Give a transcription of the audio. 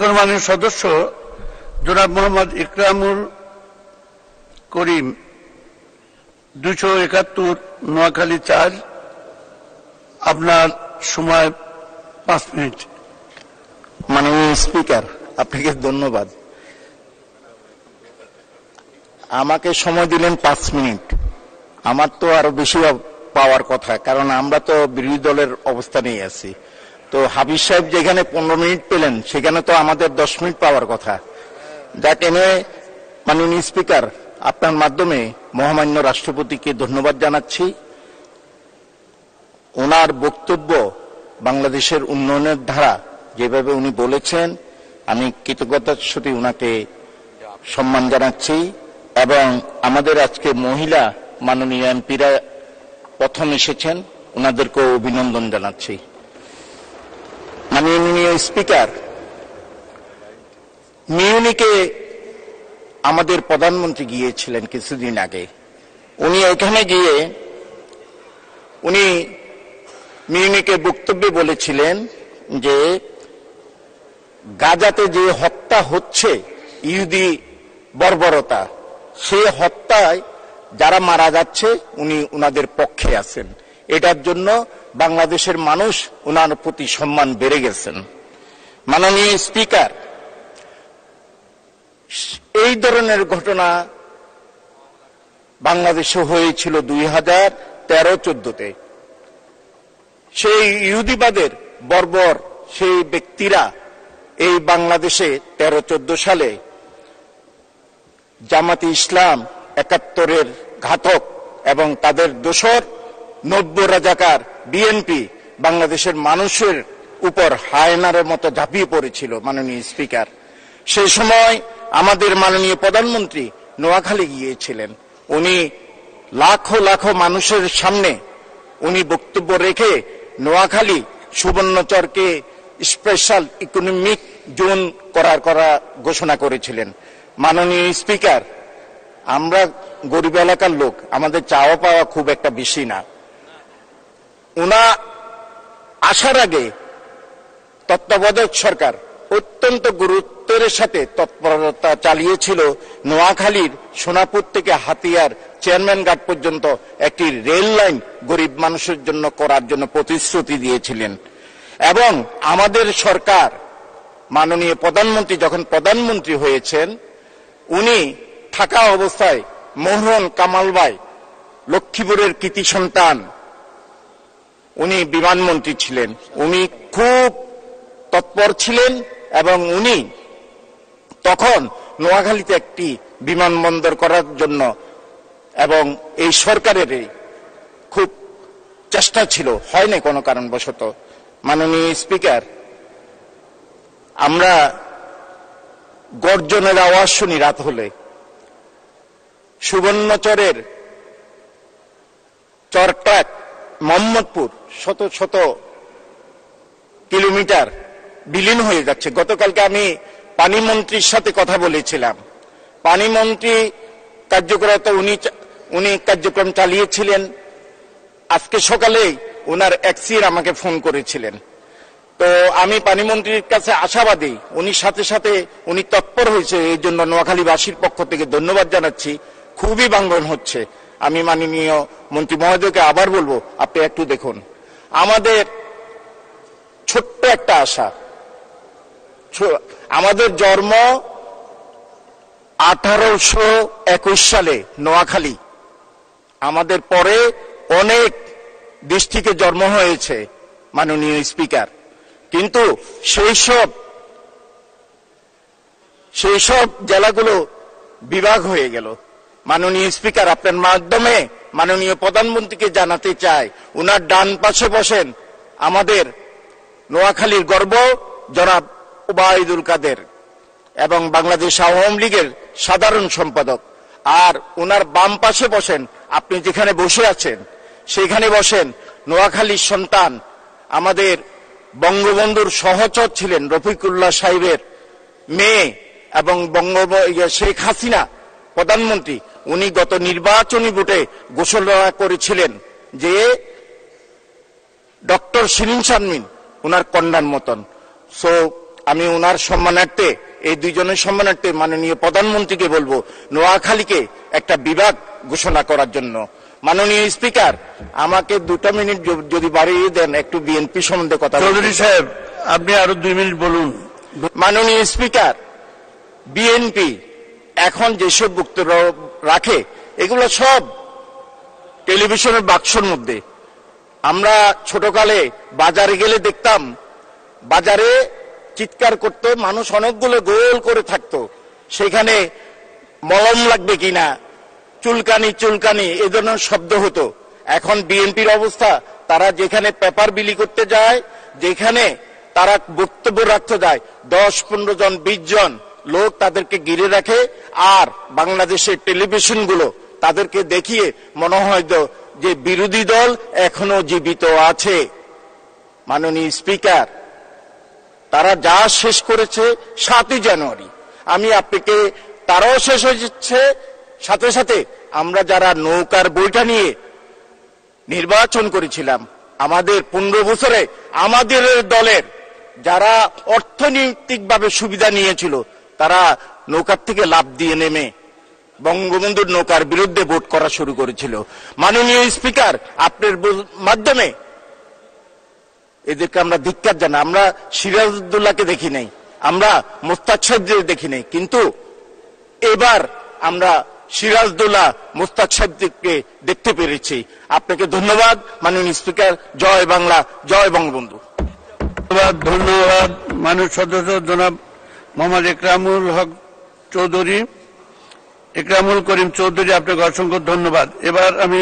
এখন মাননীয় সদস্য জনাব মোহাম্মদ ইকরামুল করিম 271 নোয়াখালী 4, আপনার সময় 5 মিনিট। মাননীয় স্পিকার, আপনাকে ধন্যবাদ। আমাকে সময় দিলেন 5 মিনিট। আমার তো আরো বেশি পাওয়ার কথা, কারণ আমরা তো বিরোধী দলের অবস্থানেই আছি। তো হাফিজ সাহেব যেখানে 15 মিনিট পেলেন, সেখানে তো আমাদের 10 মিনিট পাওয়ার কথা। যাক, এনে মাননীয় স্পিকার, আপনার মাধ্যমে মহামান্য রাষ্ট্রপতিকে ধন্যবাদ জানাচ্ছি। ওনার বক্তব্য বাংলাদেশের উন্নয়নের ধারা যেভাবে উনি বলেছেন, আমি কৃতজ্ঞতার সাথে উনাকে সম্মান জানাচ্ছি। এবং আমাদের আজকে মহিলা মাননীয় এমপিরা প্রথম এসেছেন, ওনাদেরকেও অভিনন্দন জানাচ্ছি। মাননীয় স্পিকার, মিউনিকে আমাদের প্রধানমন্ত্রী গিয়েছিলেন কিছুদিন আগে। উনি এখানে গিয়ে উনি মিউনিকে বক্তব্যে বলেছিলেন যে গাজাতে যে হত্যা হচ্ছে, ইহুদি বর্বরতা, সেই হত্যায় যারা মারা যাচ্ছে উনি উনাদের পক্ষে আছেন। এটার জন্য বাংলাদেশের মানুষ উনার প্রতি সম্মান বেড়ে গেছেন। মাননীয় স্পিকার, এই ধরনের ঘটনা বাংলাদেশে হয়েছিল 2013-14-তে। সেই ইহুদিবাদের বর্বর সেই ব্যক্তিরা এই বাংলাদেশে 13-14 সালে জামাতে ইসলাম 71-এর ঘাতক এবং তাদের দোসর 90 রাজাকার বিএনপি বাংলাদেশের মানুষের উপর হায়নার মতো ঝাঁপিয়ে পড়েছিল। মাননীয় স্পিকার, সেই সময় আমাদের মাননীয় প্রধানমন্ত্রী নোয়াখালী গিয়েছিলেন। উনি লাখো লাখো মানুষের সামনে উনি বক্তব্য রেখে নোয়াখালী সুবর্ণচরকে স্পেশাল ইকোনমিক জোন করা ঘোষণা করেছিলেন। মাননীয় স্পিকার, আমরা গরিব এলাকার লোক, আমাদের চাওয়া পাওয়া খুব একটা বেশি না। উনা আসার আগে তত্ত্বাবধায়ক সরকার অত্যন্ত গুরুত্বের সাথে তৎপরতা চালিয়েছিল নোয়াখালীর সোনাপুর থেকে হাতিয়ার চেয়ারম্যান ঘাট পর্যন্ত একটি রেল লাইন গরিব মানুষের জন্য করার জন্য প্রতিশ্রুতি দিয়েছিলেন। এবং আমাদের সরকার মাননীয় প্রধানমন্ত্রী যখন প্রধানমন্ত্রী হয়েছেন, উনি থাকা অবস্থায় মোহন কামাল ভাই লক্ষ্মীপুরের কৃতি সন্তান, উনি বিমানমন্ত্রী ছিলেন। উনি খুব তৎপর ছিলেন এবং উনি তখন নোয়াখালীতে একটি বিমানবন্দর করার জন্য এবং এই সরকারের খুব চেষ্টা ছিল, হয়নি কোনো কারণবশত। মাননীয় স্পিকার, আমরা গর্জনের আওয়াজ শুনি রাত হলে। সুবর্ণচরের চরট্রাক মোহাম্মদপুর শত শত কিলোমিটার বিলীন হয়ে যাচ্ছে। গতকালকে আমি পানি মন্ত্রীর সাথে কথা বলেছিলাম। পানি মন্ত্রী কার্যকরতা উনি কার্যক্রম চালিয়েছিলেন। আজকে সকালে ওনার এক্সির আমাকে ফোন করেছিলেন। তো আমি পানি মন্ত্রীর কাছে আশাবাদী, উনি সাথে সাথে উনি তৎপর হয়েছে। এই জন্য নোয়াখালীবাসীর পক্ষ থেকে ধন্যবাদ জানাচ্ছি। খুবই বাঙ্গন হচ্ছে। আমি মাননীয় মন্ত্রী মহোদয়কে আবার বলবো, আপনি একটু দেখুন। আমাদের ছোট্ট একটা আশা, আমাদের জন্ম 1821 সালে নোয়াখালী। আমাদের পরে অনেক ডিস্ট্রিক্টে জন্ম হয়েছে মাননীয় স্পিকার, কিন্তু সেই সব জেলাগুলো বিভাগ হয়ে গেল। মাননীয় স্পিকার, আপনার মাধ্যমে মাননীয় প্রধানমন্ত্রীকে জানাতে চাই, উনার ডান পাশে বসেন আমাদের নোয়াখালীর গর্ব জনাব ওবায়দুল কাদের এবং বাংলাদেশ আওয়ামী লীগের সাধারণ সম্পাদক। আর উনার বাম পাশে বসেন, আপনি যেখানে বসে আছেন সেখানে বসেন নোয়াখালীর সন্তান, আমাদের বঙ্গবন্ধুর সহচর ছিলেন রফিকুল্লাহ সাহেবের মেয়ে এবং শেখ হাসিনা প্রধানমন্ত্রী। উনি গত নির্বাচনী ভোটে ঘোষণা করেছিলেন যে ডক্টর শিরিন শারমিন উনার কন্যার মতন। সো আমি ওনার সম্মানার্থে, এই দুইজনের সম্মানার্থে মাননীয় প্রধানমন্ত্রীকে বলবো নোয়াখালীকে একটা বিভাগ ঘোষণা করার জন্য। মাননীয় স্পিকার, আমাকে 2 মিনিট যদি বাড়িয়ে দেন, একটু বিএনপি সম্বন্ধে কথা বলবো। চৌধুরী সাহেব, আপনি আরো 2 মিনিট বলুন। মাননীয় স্পিকার, বিএনপি এখন যেসব বক্তব্য রাখে এগুলো সব টেলিভিশনের বাক্সর মধ্যে। আমরা ছোটকালে বাজারে গেলে দেখতাম, বাজারে চিৎকার করতো মানুষ, অনেকগুলো গোল করে থাকতো, সেখানে মলম লাগবে কিনা, চুলকানি চুলকানি এ ধরনের শব্দ হতো। এখন বিএনপির অবস্থা, তারা যেখানে পেপার বিলি করতে যায়, যেখানে তারা বক্তব্য রাখতে যায়, 10-15 জন 20 জন লোক তাদেরকে ঘিরে রাখে, আর বাংলাদেশের টেলিভিশনগুলো তাদেরকে দেখিয়ে মনে হয় যে বিরোধী দল এখনো জীবিত আছে। মাননীয় স্পিকার, তারা যা শেষ করেছে 7ই জানুয়ারি, আমি আপনাকে, তারাও শেষ হয়ে যাচ্ছে, সাথে সাথে আমরা যারা নৌকার বইটা নিয়ে নির্বাচন করেছিলাম, আমাদের 15 বছরে আমাদের দলের যারা অর্থনৈতিকভাবে সুবিধা নিয়েছিল, তারা নৌকার থেকে লাফ দিয়ে নেমে বঙ্গবন্ধুর নৌকার বিরুদ্ধে ভোট করা শুরু করেছিল। মাননীয় স্পিকার, আপনার মাধ্যমে এদেরকে আমরা ধিক্কার জানাই। আমরা সিরাজউদ্দৌলাকে দেখি নাই, আমরা মোস্তাক সাহেবদের দেখি নাই, কিন্তু এবার আমরা সিরাজউদ্দৌলা, মোস্তাক সাহেবদেরকে দেখতে পেরেছি। আপনাকে ধন্যবাদ মাননীয় স্পিকার। জয় বাংলা, জয় বঙ্গবন্ধু। ধন্যবাদ মাননীয় সদস্য জনাব মোহাম্মদ ইকরামুল হক চৌধুরী, ইকরামুল করিম চৌধুরী, আপনাকে অসংখ্য ধন্যবাদ। এবার আমি